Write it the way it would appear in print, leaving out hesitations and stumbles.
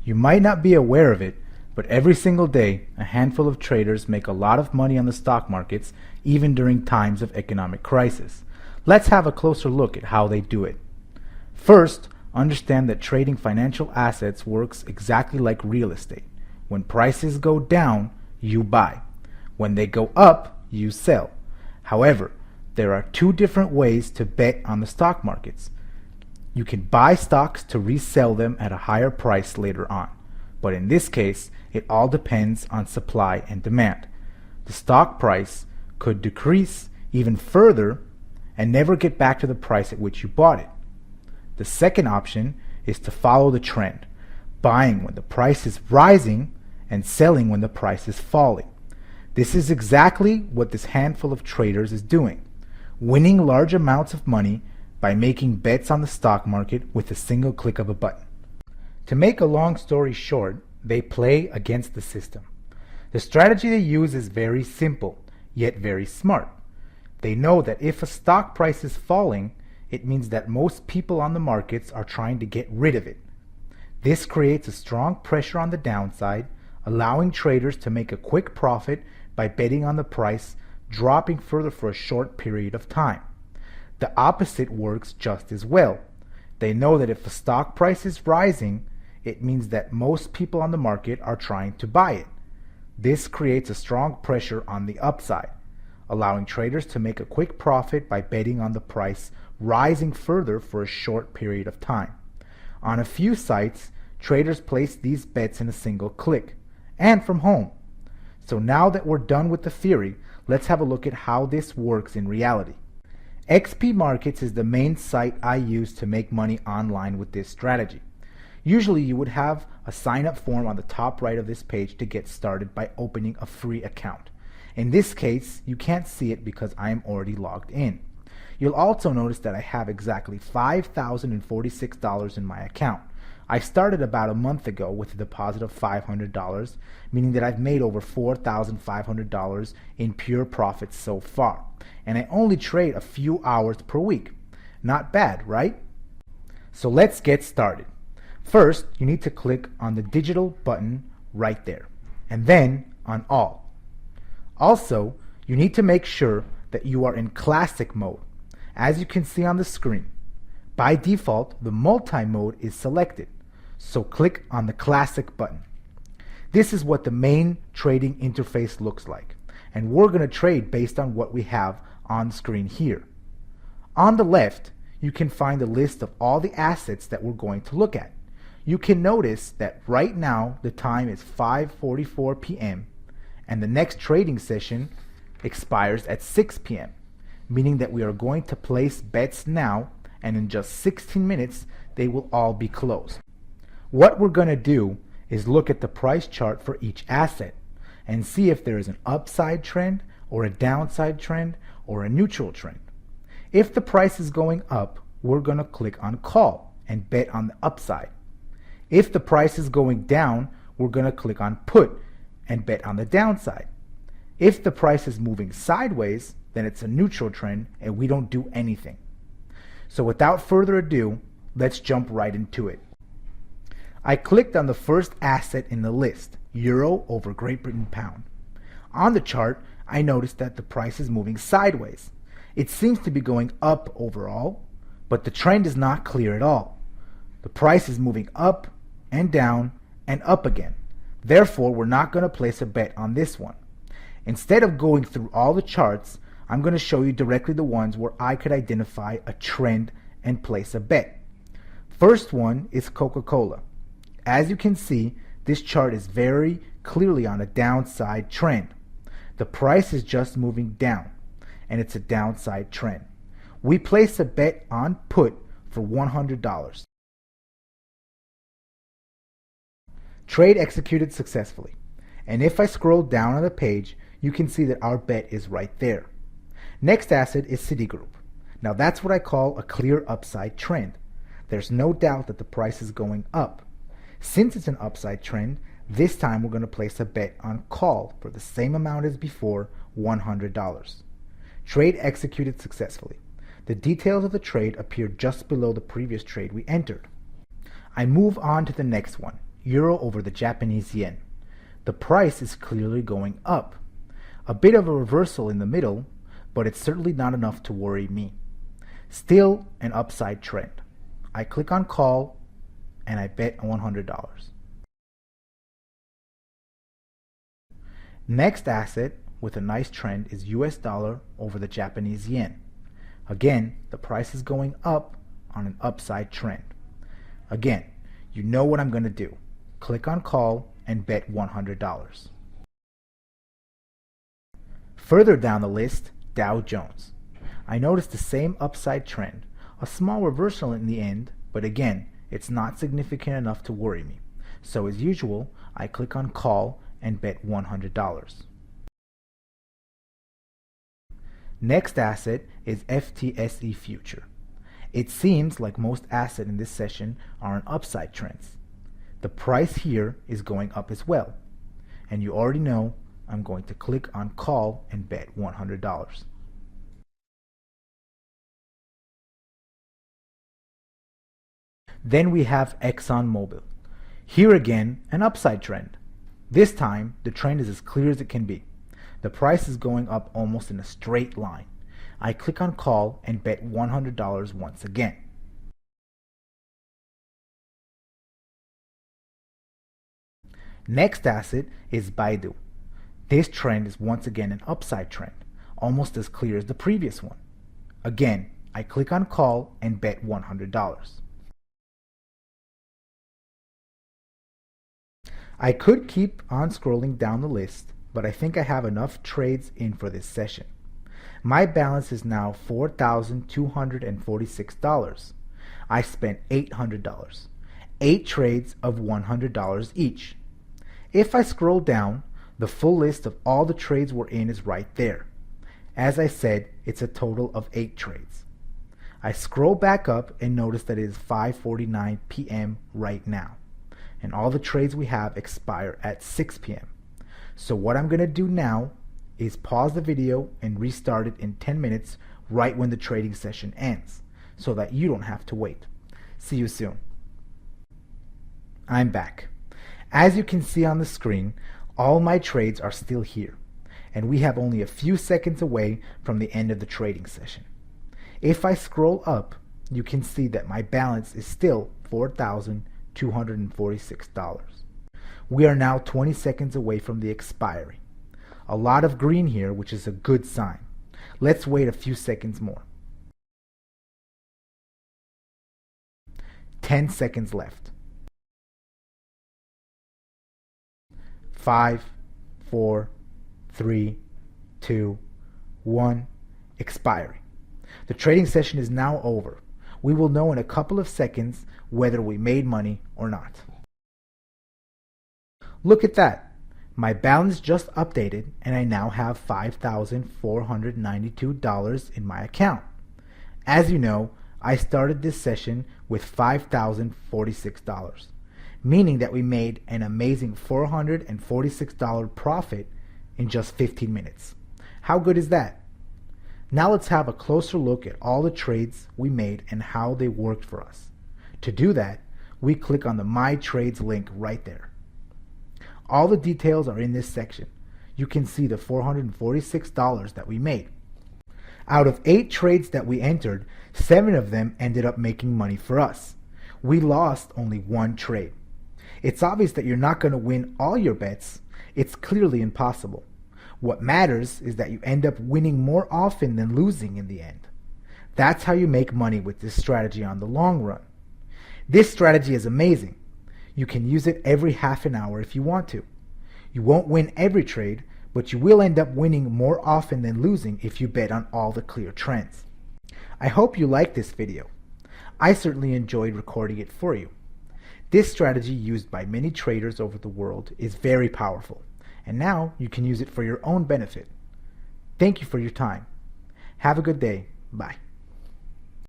You might not be aware of it, but every single day, a handful of traders make a lot of money on the stock markets, even during times of economic crisis. Let's have a closer look at how they do it. First, understand that trading financial assets works exactly like real estate. When prices go down, you buy. When they go up, you sell. However, there are two different ways to bet on the stock markets. You can buy stocks to resell them at a higher price later on. But in this case, it all depends on supply and demand. The stock price could decrease even further and never get back to the price at which you bought it. The second option is to follow the trend, buying when the price is rising and selling when the price is falling. This is exactly what this handful of traders is doing, winning large amounts of money by making bets on the stock market with a single click of a button. To make a long story short, they play against the system. The strategy they use is very simple, yet very smart. They know that if a stock price is falling, it means that most people on the markets are trying to get rid of it. This creates a strong pressure on the downside, allowing traders to make a quick profit by betting on the price dropping further for a short period of time. The opposite works just as well. They know that if a stock price is rising, it means that most people on the market are trying to buy it. This creates a strong pressure on the upside, allowing traders to make a quick profit by betting on the price rising further for a short period of time. On a few sites, traders place these bets in a single click, and from home. So now that we're done with the theory, let's have a look at how this works in reality. XP Markets is the main site I use to make money online with this strategy. Usually you would have a sign-up form on the top right of this page to get started by opening a free account. In this case, you can't see it because I am already logged in. You'll also notice that I have exactly $5,046 in my account. I started about a month ago with a deposit of $500, meaning that I've made over $4,500 in pure profits so far. And I only trade a few hours per week. Not bad, right? So let's get started. First, you need to click on the digital button right there, and then on all. Also, you need to make sure that you are in classic mode. As you can see on the screen, by default, the multi-mode is selected, so click on the classic button. This is what the main trading interface looks like, and we're going to trade based on what we have on screen here. On the left, you can find a list of all the assets that we're going to look at. You can notice that right now the time is 5:44 p.m. and the next trading session expires at 6 p.m., meaning that we are going to place bets now, and in just 16 minutes they will all be closed. What we're going to do is look at the price chart for each asset and see if there is an upside trend or a downside trend or a neutral trend. If the price is going up, we're going to click on call and bet on the upside. If the price is going down, we're going to click on put and bet on the downside. If the price is moving sideways, then it's a neutral trend and we don't do anything. So without further ado, let's jump right into it. I clicked on the first asset in the list, Euro over Great Britain pound. On the chart, I noticed that the price is moving sideways. It seems to be going up overall, but the trend is not clear at all. The price is moving up and down and up again. Therefore, we're not going to place a bet on this one. Instead of going through all the charts, I'm going to show you directly the ones where I could identify a trend and place a bet. First one is Coca-Cola. As you can see, this chart is very clearly on a downside trend. The price is just moving down, and it's a downside trend. We place a bet on put for $100. Trade executed successfully. And if I scroll down on the page, you can see that our bet is right there. Next asset is Citigroup. Now that's what I call a clear upside trend. There's no doubt that the price is going up. Since it's an upside trend, this time we're going to place a bet on call for the same amount as before, $100. Trade executed successfully. The details of the trade appear just below the previous trade we entered. I move on to the next one, euro over the Japanese yen. The price is clearly going up. A bit of a reversal in the middle, but it's certainly not enough to worry me. Still an upside trend. I click on call and I bet $100. Next asset with a nice trend is US dollar over the Japanese yen. Again, the price is going up on an upside trend. Again, you know what I'm going to do. Click on call and bet $100. Further down the list, Dow Jones. I noticed the same upside trend, a small reversal in the end, but again, it's not significant enough to worry me. So as usual, I click on call and bet $100. Next asset is FTSE Future. It seems like most assets in this session are on upside trends. The price here is going up as well. And you already know I'm going to click on call and bet $100. Then we have ExxonMobil. Here again, an upside trend. This time, the trend is as clear as it can be. The price is going up almost in a straight line. I click on call and bet $100 once again. Next asset is Baidu. This trend is once again an upside trend, almost as clear as the previous one. Again, I click on call and bet $100. I could keep on scrolling down the list, but I think I have enough trades in for this session. My balance is now $4,246. I spent $800. 8 trades of $100 each. If I scroll down, the full list of all the trades we're in is right there. As I said, it's a total of 8 trades. I scroll back up and notice that it is 5:49 p.m. right now. And all the trades we have expire at 6 p.m. So what I'm going to do now is pause the video and restart it in 10 minutes right when the trading session ends, so that you don't have to wait. See you soon. I'm back. As you can see on the screen, all my trades are still here, and we have only a few seconds away from the end of the trading session. If I scroll up, you can see that my balance is still $4,246. We are now 20 seconds away from the expiry. A lot of green here, which is a good sign. Let's wait a few seconds more. 10 seconds left. 5, 4, 3, 2, 1, expiry. The trading session is now over. We will know in a couple of seconds whether we made money or not. Look at that. My balance just updated and I now have $5,492 in my account. As you know, I started this session with $5,046, meaning that we made an amazing $446 profit in just 15 minutes. How good is that? Now let's have a closer look at all the trades we made and how they worked for us. To do that, we click on the My Trades link right there. All the details are in this section. You can see the $446 that we made. Out of 8 trades that we entered, 7 of them ended up making money for us. We lost only 1 trade. It's obvious that you're not going to win all your bets. It's clearly impossible. What matters is that you end up winning more often than losing in the end. That's how you make money with this strategy on the long run. This strategy is amazing. You can use it every half an hour if you want to. You won't win every trade, but you will end up winning more often than losing if you bet on all the clear trends. I hope you liked this video. I certainly enjoyed recording it for you. This strategy used by many traders over the world is very powerful, and now you can use it for your own benefit. Thank you for your time. Have a good day. Bye.